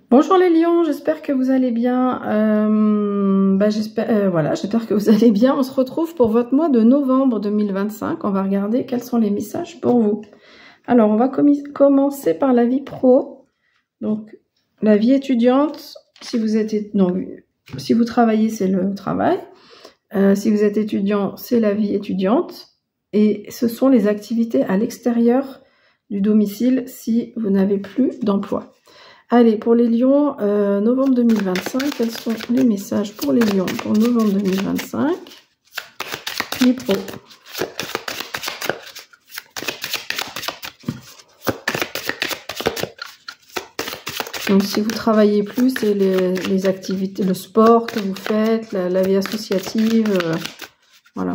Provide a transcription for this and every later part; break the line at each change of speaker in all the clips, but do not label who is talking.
Bonjour les lions, j'espère que vous allez bien. J'espère que vous allez bien. On se retrouve pour votre mois de novembre 2025. On va regarder quels sont les messages pour vous. Alors, on va commencer par la vie pro. Donc, la vie étudiante, si vous travaillez, c'est le travail. Si vous êtes étudiant, c'est la vie étudiante. Et ce sont les activités à l'extérieur du domicile si vous n'avez plus d'emploi. Allez, pour les lions, novembre 2025, quels sont les messages pour les lions pour novembre 2025? Vie pro. Donc, si vous travaillez plus, c'est les activités, le sport que vous faites, la vie associative, voilà.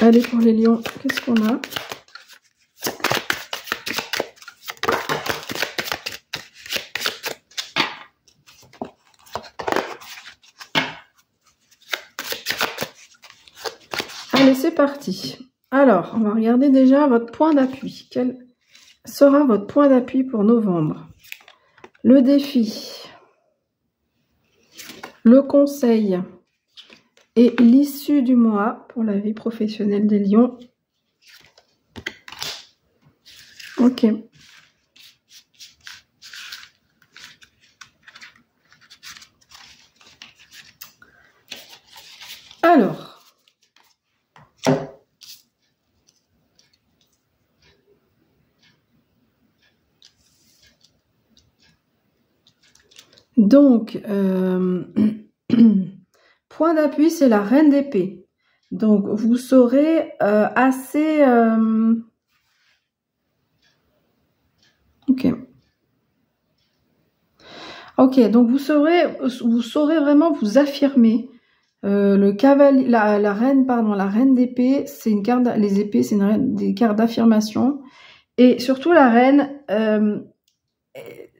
Allez, pour les lions, qu'est-ce qu'on a? Allez, c'est parti. Alors, on va regarder déjà votre point d'appui. Quel sera votre point d'appui pour novembre? Le défi, le conseil et l'issue du mois pour la vie professionnelle des lions. Ok. Alors. Donc, point d'appui, c'est la reine d'épée. Donc, vous serez assez... Ok, donc vous saurez vraiment vous affirmer. Le cavalier, la reine d'épée, c'est une carte, les épées, c'est des cartes d'affirmation. Et surtout la reine,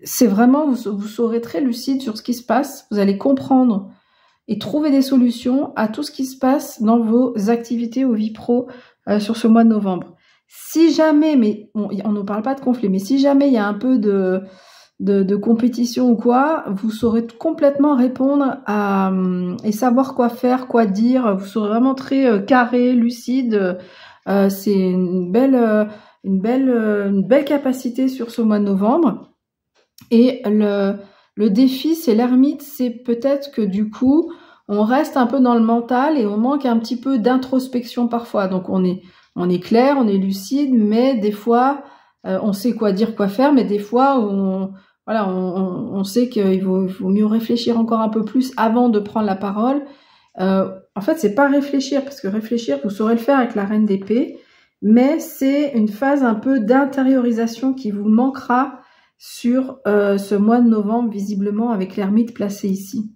c'est vraiment, vous serez très lucide sur ce qui se passe. Vous allez comprendre et trouver des solutions à tout ce qui se passe dans vos activités ou vie pro sur ce mois de novembre. Si jamais, mais bon, on ne parle pas de conflit, mais si jamais il y a un peu de compétition ou quoi, vous saurez complètement répondre et savoir quoi faire, quoi dire. Vous serez vraiment très carré, lucide. C'est une belle capacité sur ce mois de novembre. Et le défi, c'est l'ermite. C'est peut-être que du coup, on reste un peu dans le mental et on manque un petit peu d'introspection parfois. Donc on est clair, on est lucide, mais des fois, on sait quoi dire, quoi faire, mais des fois, on sait qu'il vaut mieux réfléchir encore un peu plus avant de prendre la parole. En fait, c'est pas réfléchir, parce que réfléchir, vous saurez le faire avec la reine d'épée, mais c'est une phase un peu d'intériorisation qui vous manquera sur ce mois de novembre, visiblement, avec l'ermite placé ici.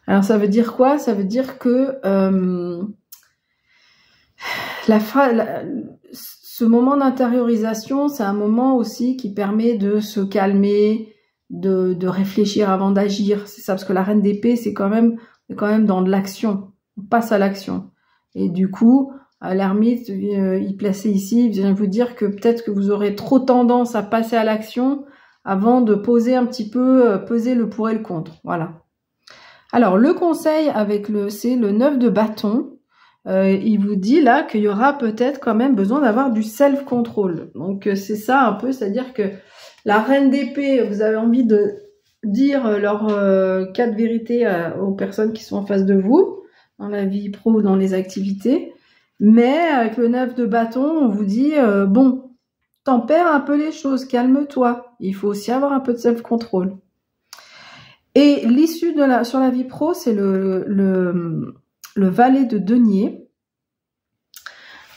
Alors, ça veut dire quoi? Ça veut dire que ce moment d'intériorisation, c'est un moment aussi qui permet de se calmer, de réfléchir avant d'agir. C'est ça, parce que la reine d'épée, c'est quand même dans de l'action. On passe à l'action. Et du coup, l'ermite, il placé ici, il vient vous dire que peut-être que vous aurez trop tendance à passer à l'action avant de poser un petit peu, peser le pour et le contre. Voilà. Alors, le conseil c'est le 9 de bâton. Il vous dit là qu'il y aura peut-être quand même besoin d'avoir du self-control. Donc c'est ça un peu, c'est-à-dire que la reine d'épée, vous avez envie de dire leurs 4 vérités aux personnes qui sont en face de vous, dans la vie pro ou dans les activités. Mais avec le 9 de bâton, on vous dit, bon, tempère un peu les choses, calme-toi. Il faut aussi avoir un peu de self-control. Et l'issue sur la vie pro, c'est le valet de denier.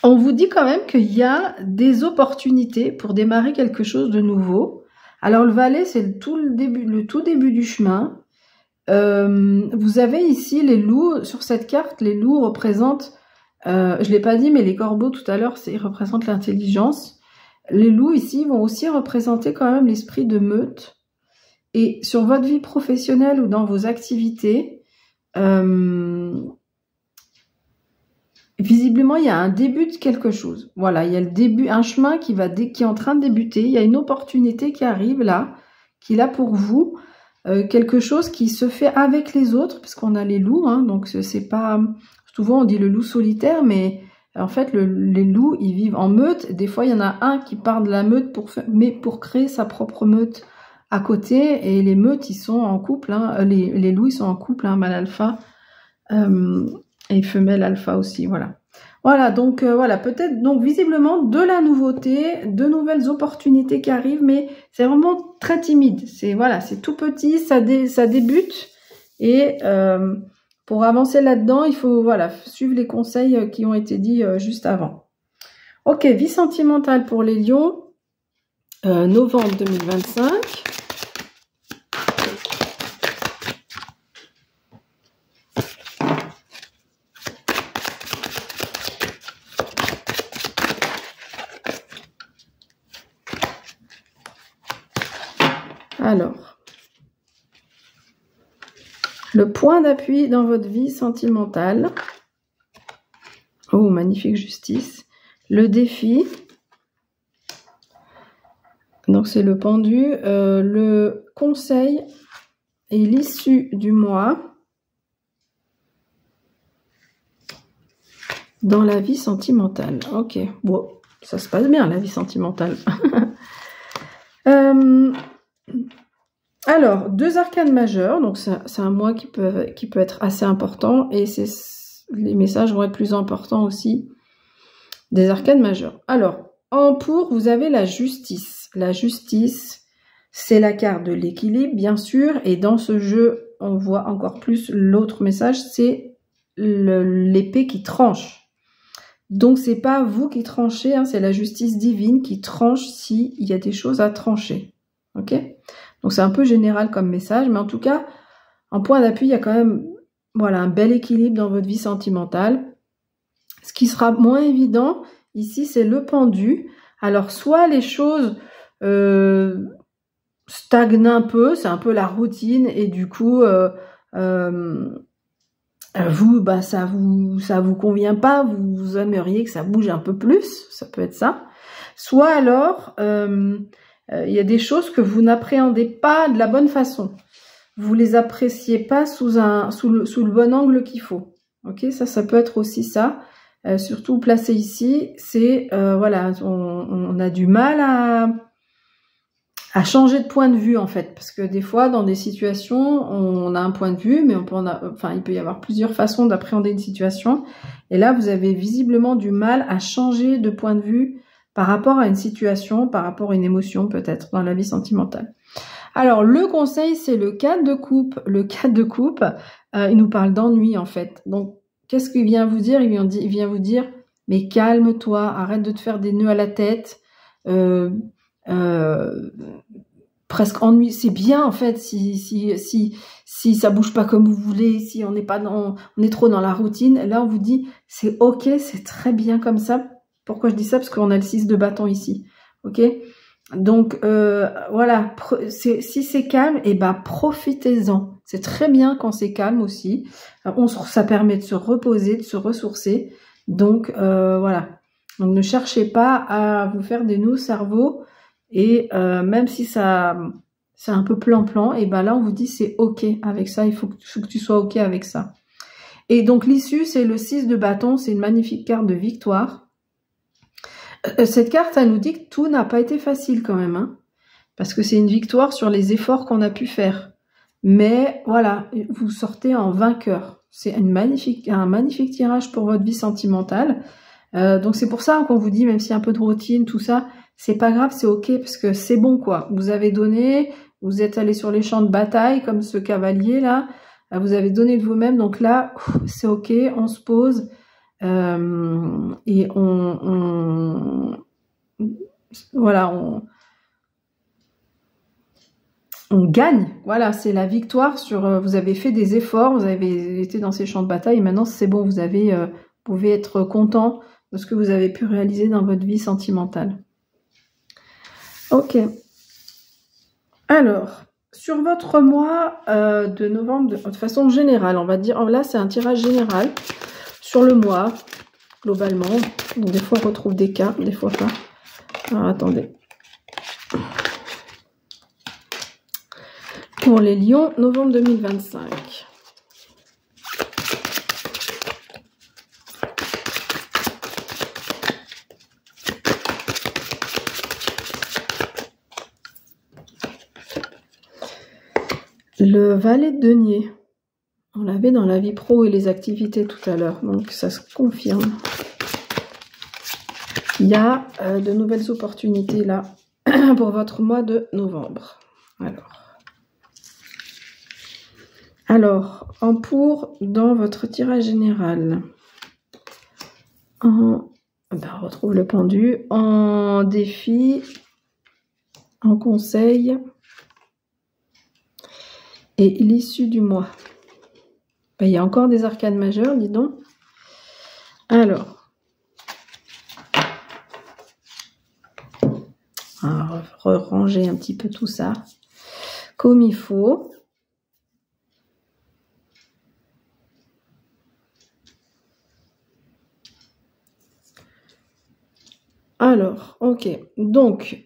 On vous dit quand même qu'il y a des opportunités pour démarrer quelque chose de nouveau. Alors le valet, c'est le tout début du chemin. Vous avez ici les loups. Sur cette carte, les loups représentent, je l'ai pas dit, mais les corbeaux tout à l'heure, ils représentent l'intelligence. Les loups ici vont aussi représenter quand même l'esprit de meute. Et sur votre vie professionnelle ou dans vos activités, visiblement, il y a un début de quelque chose. Voilà, il y a le début, un chemin qui est en train de débuter. Il y a une opportunité qui arrive là, qui est là pour vous. Quelque chose qui se fait avec les autres, parce qu'on a les loups, hein, donc c'est pas... Souvent, on dit le loup solitaire, mais en fait, les loups, ils vivent en meute. Des fois, il y en a un qui part de la meute pour créer sa propre meute à côté. Et les meutes, ils sont en couple. Hein, les loups, ils sont en couple, hein, mâle alpha et femelle alpha aussi. Voilà. Voilà, donc voilà, peut-être donc visiblement de la nouveauté, de nouvelles opportunités qui arrivent, mais c'est vraiment très timide. C'est voilà, c'est tout petit, ça débute et pour avancer là-dedans, il faut voilà suivre les conseils qui ont été dits juste avant. Ok, vie sentimentale pour les lions, novembre 2025. Alors, le point d'appui dans votre vie sentimentale. Oh, magnifique justice. Le défi. Donc, c'est le pendu. Le conseil et l'issue du mois dans la vie sentimentale. Ok, bon, ça se passe bien, la vie sentimentale. Alors, 2 arcanes majeurs, donc c'est un mois qui peut être assez important, et les messages vont être plus importants aussi des arcanes majeurs. Alors, en pour, vous avez la justice. La justice, c'est la carte de l'équilibre, bien sûr, et dans ce jeu, on voit encore plus l'autre message, c'est l'épée qui tranche. Donc, c'est pas vous qui tranchez, hein, c'est la justice divine qui tranche s'il y a des choses à trancher. Ok ? Donc, c'est un peu général comme message, mais en tout cas, en point d'appui, il y a quand même voilà, un bel équilibre dans votre vie sentimentale. Ce qui sera moins évident, ici, c'est le pendu. Alors, soit les choses stagnent un peu, c'est un peu la routine, et du coup, vous, bah, ça vous convient pas, vous aimeriez que ça bouge un peu plus, ça peut être ça. Soit alors, il y a des choses que vous n'appréhendez pas de la bonne façon. Vous les appréciez pas sous le bon angle qu'il faut. Ok, ça peut être aussi ça. Surtout placé ici, c'est voilà, on a du mal à changer de point de vue en fait, parce que des fois dans des situations on a un point de vue, mais il peut y avoir plusieurs façons d'appréhender une situation, et là vous avez visiblement du mal à changer de point de vue par rapport à une situation, par rapport à une émotion peut-être dans la vie sentimentale. Alors le conseil, c'est le 4 de coupe. Le 4 de coupe, il nous parle d'ennui en fait. Donc qu'est-ce qu'il vient vous dire? Il vient vous dire, mais calme-toi, arrête de te faire des nœuds à la tête. Presque ennui, c'est bien en fait si ça bouge pas comme vous voulez, si on est trop dans la routine. Là on vous dit c'est ok, c'est très bien comme ça. Pourquoi je dis ça? Parce qu'on a le 6 de bâton ici, ok. Donc voilà, si c'est calme, et ben profitez-en. C'est très bien quand c'est calme aussi. Ça permet de se reposer, de se ressourcer. Donc voilà. Donc ne cherchez pas à vous faire des nœuds au cerveau. Et même si c'est un peu plan-plan, et ben là on vous dit c'est ok avec ça, il faut que tu sois ok avec ça. Et donc l'issue, c'est le 6 de bâton, c'est une magnifique carte de victoire. Cette carte, elle nous dit que tout n'a pas été facile quand même, hein, parce que c'est une victoire sur les efforts qu'on a pu faire. Mais voilà, vous sortez en vainqueur. C'est un magnifique tirage pour votre vie sentimentale. Donc c'est pour ça qu'on vous dit, même s'il y a un peu de routine, tout ça, c'est pas grave, c'est ok, parce que c'est bon quoi. Vous avez donné, vous êtes allé sur les champs de bataille, comme ce cavalier là, vous avez donné de vous-même, donc là, c'est ok, on se pose, et voilà, on gagne. Voilà, c'est la victoire sur, vous avez fait des efforts, vous avez été dans ces champs de bataille, et maintenant c'est bon, vous pouvez être content de ce que vous avez pu réaliser dans votre vie sentimentale. Ok. Alors, sur votre mois de novembre, de façon générale, on va dire, là c'est un tirage général sur le mois. globalement. Donc, des fois, on retrouve des cartes, des fois pas. Alors, attendez. Pour les lions, novembre 2025. Le valet de denier. On l'avait dans la vie pro et les activités tout à l'heure, donc ça se confirme. Il y a de nouvelles opportunités là pour votre mois de novembre. Alors, en pour dans votre tirage général. On retrouve le pendu. En défi, en conseil et l'issue du mois. Il y a encore des arcanes majeures, dis donc. Alors, on va ranger un petit peu tout ça comme il faut. Alors, ok. Donc,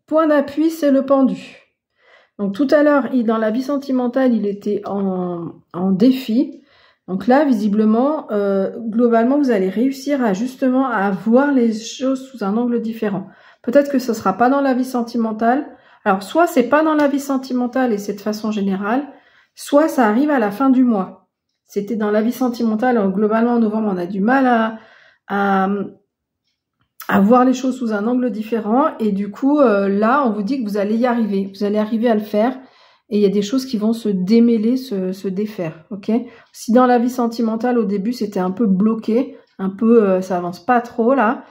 point d'appui, c'est le pendu. Donc, tout à l'heure, dans la vie sentimentale, il était en défi. Donc là, visiblement, globalement, vous allez réussir à justement à voir les choses sous un angle différent. Peut-être que ce sera pas dans la vie sentimentale. Alors, soit c'est pas dans la vie sentimentale et c'est de façon générale, soit ça arrive à la fin du mois. C'était dans la vie sentimentale. Alors, globalement, en novembre, on a du mal à voir les choses sous un angle différent. Et du coup, là, on vous dit que vous allez y arriver. Vous allez arriver à le faire. Et il y a des choses qui vont se démêler, se défaire. Ok. Si dans la vie sentimentale, au début, c'était un peu bloqué, un peu, ça avance pas trop là.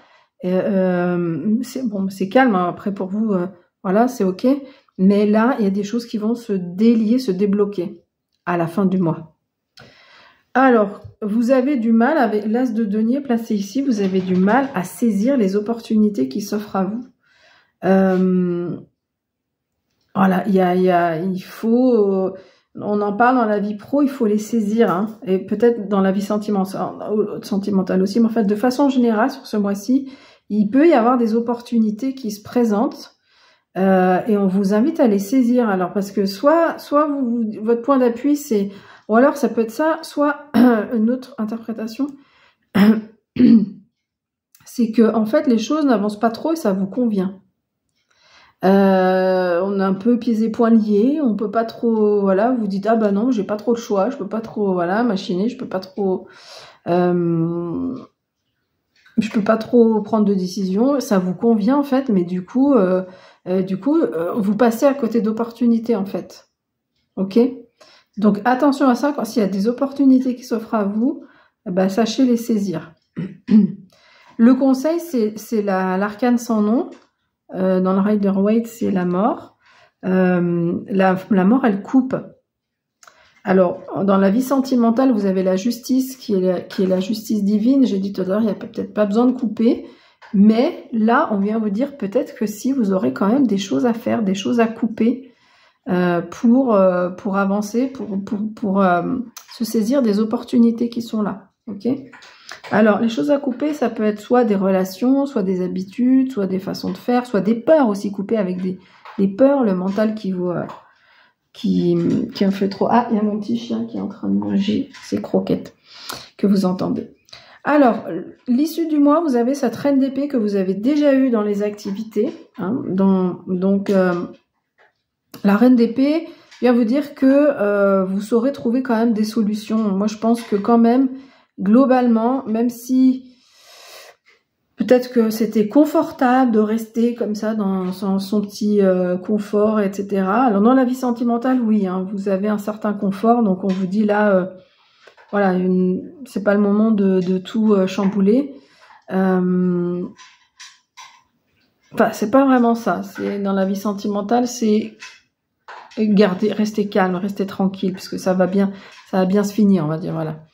C'est calme. Hein. Après, pour vous, voilà, c'est ok. Mais là, il y a des choses qui vont se délier, se débloquer à la fin du mois. Alors, vous avez du mal, avec l'as de denier placé ici, vous avez du mal à saisir les opportunités qui s'offrent à vous. Voilà, il faut, on en parle dans la vie pro, il faut les saisir, hein, et peut-être dans la vie sentimentale aussi, mais en fait, de façon générale, sur ce mois-ci, il peut y avoir des opportunités qui se présentent, et on vous invite à les saisir. Alors, parce que soit votre point d'appui, c'est, ou alors ça peut être ça, soit une autre interprétation, c'est que en fait, les choses n'avancent pas trop et ça vous convient. On est un peu pieds et poings liés, on peut pas trop, voilà, vous dites, ah bah non, j'ai pas trop le choix, je peux pas trop, voilà, machiner, je peux pas trop prendre de décision, ça vous convient en fait, mais du coup, vous passez à côté d'opportunités en fait, ok? Donc attention à ça, quand s'il y a des opportunités qui s'offrent à vous, bah, sachez les saisir. Le conseil, c'est l'arcane sans nom. Dans le Rider-Waite, c'est la mort. La mort, elle coupe. Alors, dans la vie sentimentale, vous avez la justice qui est la justice divine. J'ai dit tout à l'heure, il n'y a peut-être pas besoin de couper. Mais là, on vient vous dire peut-être que si vous aurez quand même des choses à faire, des choses à couper pour avancer, pour se saisir des opportunités qui sont là. Ok ? Alors, les choses à couper, ça peut être soit des relations, soit des habitudes, soit des façons de faire, soit des peurs aussi, couper avec des peurs, le mental qui en fait trop. Ah, il y a mon petit chien qui est en train de manger ses croquettes que vous entendez. Alors, l'issue du mois, vous avez cette reine d'épée que vous avez déjà eue dans les activités. Hein, donc, la reine d'épée vient vous dire que vous saurez trouver quand même des solutions. Moi, je pense que quand même, globalement, même si peut-être que c'était confortable de rester comme ça dans son petit confort, etc. Alors dans la vie sentimentale, oui, hein, vous avez un certain confort, donc on vous dit là, voilà, c'est pas le moment de tout chambouler. Enfin, c'est pas vraiment ça. C'est dans la vie sentimentale, c'est rester calme, rester tranquille, puisque ça va bien se finir, on va dire, voilà.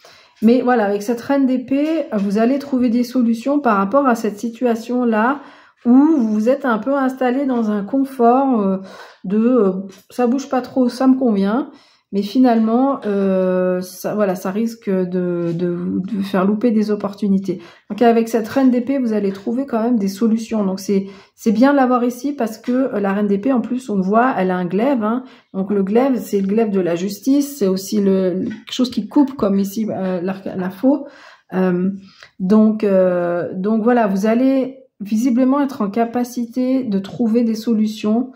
Mais voilà, avec cette reine d'épée, vous allez trouver des solutions par rapport à cette situation-là où vous êtes un peu installé dans un confort ça bouge pas trop, ça me convient. mais finalement, voilà, ça risque de faire louper des opportunités. Donc avec cette reine d'épée, vous allez trouver quand même des solutions. Donc c'est bien de l'avoir ici parce que la reine d'épée, en plus, on voit, elle a un glaive. Hein. Donc le glaive, c'est le glaive de la justice. C'est aussi quelque chose qui coupe, comme ici la faux. Donc voilà, vous allez visiblement être en capacité de trouver des solutions,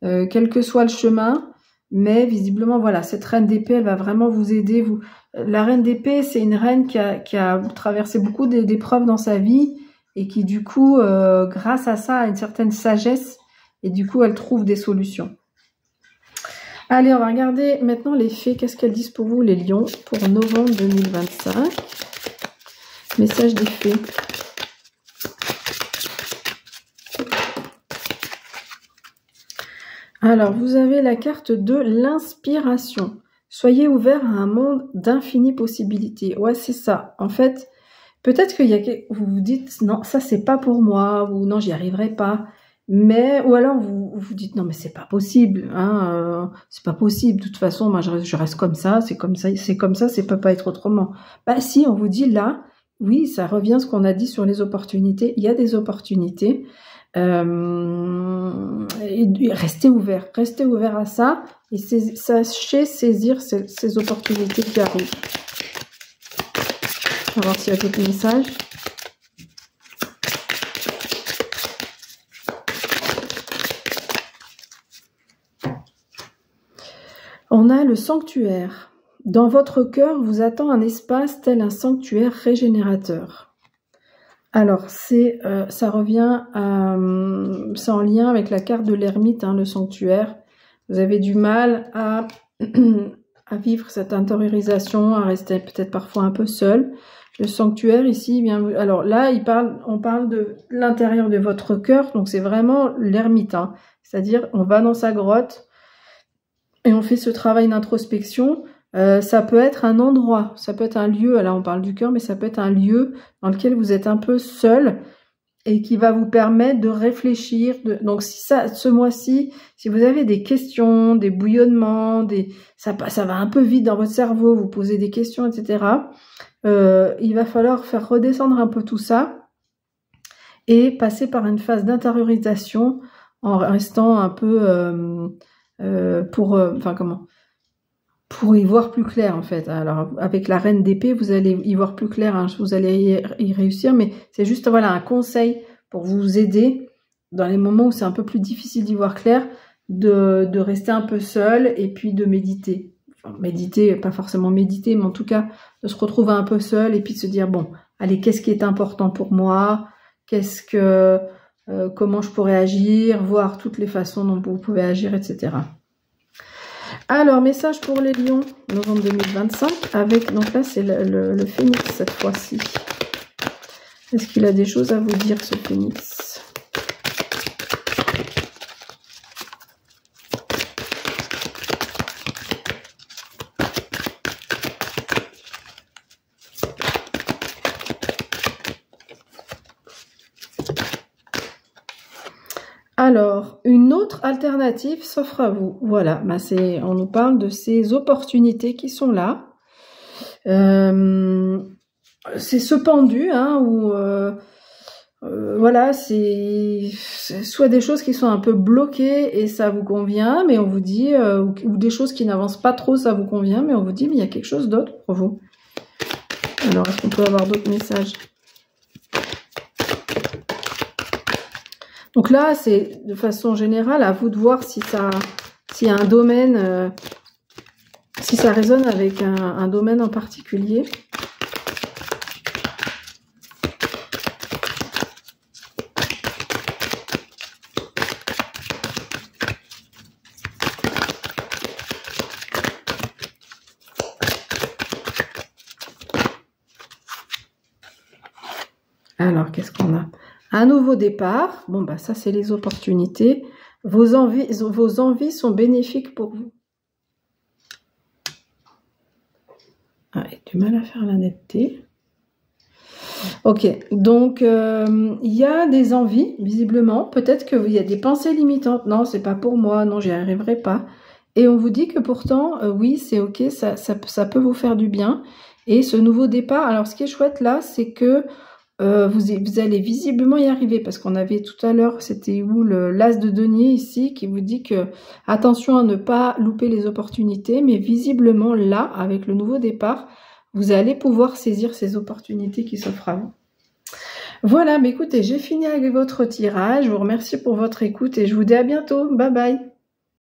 quel que soit le chemin. Mais visiblement, voilà, cette reine d'épée, elle va vraiment vous aider. La reine d'épée, c'est une reine qui a traversé beaucoup d'épreuves dans sa vie et qui, du coup, grâce à ça, a une certaine sagesse et du coup, elle trouve des solutions. Allez, on va regarder maintenant les fées. Qu'est-ce qu'elles disent pour vous, les lions, pour novembre 2025? Message des fées. Alors, vous avez la carte de l'inspiration. Soyez ouvert à un monde d'infinies possibilités. Ouais, c'est ça. En fait, peut-être vous vous dites, non, ça, c'est pas pour moi, ou non, j'y arriverai pas. Mais, ou alors, vous vous dites, non, mais c'est pas possible, hein, c'est pas possible. De toute façon, moi, je reste comme ça, c'est comme ça, ça peut pas être autrement. Bah, si, on vous dit là, oui, ça revient à ce qu'on a dit sur les opportunités. Il y a des opportunités. Restez ouvert à ça et sachez saisir ces opportunités qui arrivent. On va voir s'il y a d'autres messages. On a le sanctuaire. Dans votre cœur vous attend un espace tel un sanctuaire régénérateur. Alors, ça revient c'est en lien avec la carte de l'ermite, hein, le sanctuaire. Vous avez du mal à vivre cette intériorisation, à rester peut-être parfois un peu seul. Le sanctuaire ici, alors là, on parle de l'intérieur de votre cœur, donc c'est vraiment l'ermite, hein. C'est-à-dire, on va dans sa grotte et on fait ce travail d'introspection. Ça peut être un endroit, ça peut être un lieu, là on parle du cœur, mais ça peut être un lieu dans lequel vous êtes un peu seul et qui va vous permettre de réfléchir. Donc si ce mois-ci, si vous avez des questions, des bouillonnements, ça va un peu vite dans votre cerveau, vous posez des questions, etc. Il va falloir faire redescendre un peu tout ça et passer par une phase d'intériorisation en restant un peu pour y voir plus clair, en fait. Alors, avec la reine d'épée, vous allez y voir plus clair, hein, vous allez y réussir, mais c'est juste, voilà, un conseil pour vous aider dans les moments où c'est un peu plus difficile d'y voir clair, de rester un peu seul et puis de méditer. Enfin, méditer, pas forcément méditer, mais en tout cas, de se retrouver un peu seul et puis de se dire, bon, allez, qu'est-ce qui est important pour moi? Comment je pourrais agir? Voir toutes les façons dont vous pouvez agir, etc. Alors, message pour les lions, novembre 2025, donc là, c'est le phénix cette fois-ci. Est-ce qu'il a des choses à vous dire, ce phénix? Alors, une autre alternative s'offre à vous. Voilà, on nous parle de ces opportunités qui sont là. C'est ce pendu, hein, où voilà, c'est soit des choses qui sont un peu bloquées et ça vous convient, mais on vous dit, ou des choses qui n'avancent pas trop, ça vous convient, mais on vous dit, mais il y a quelque chose d'autre pour vous. Alors, est-ce qu'on peut avoir d'autres messages? Donc là, c'est de façon générale à vous de voir s'il y a un domaine, si ça résonne avec un domaine en particulier. Alors, qu'est-ce qu'on a? Un nouveau départ. Bon, bah ça, c'est les opportunités. Vos envies sont bénéfiques pour vous. Ah, j'ai du mal à faire la netteté. Ok, donc il y a des envies, visiblement. Peut-être qu'il y a des pensées limitantes. Non, c'est pas pour moi. Non, j'y arriverai pas. Et on vous dit que pourtant, oui, c'est ok, ça peut vous faire du bien. Et ce nouveau départ, alors ce qui est chouette là, c'est que vous allez visiblement y arriver, parce qu'on avait tout à l'heure, c'était où l'as de denier ici, qui vous dit que attention à ne pas louper les opportunités, mais visiblement là, avec le nouveau départ, vous allez pouvoir saisir ces opportunités qui s'offrent à vous. Voilà, mais écoutez, j'ai fini avec votre tirage, je vous remercie pour votre écoute et je vous dis à bientôt, bye bye.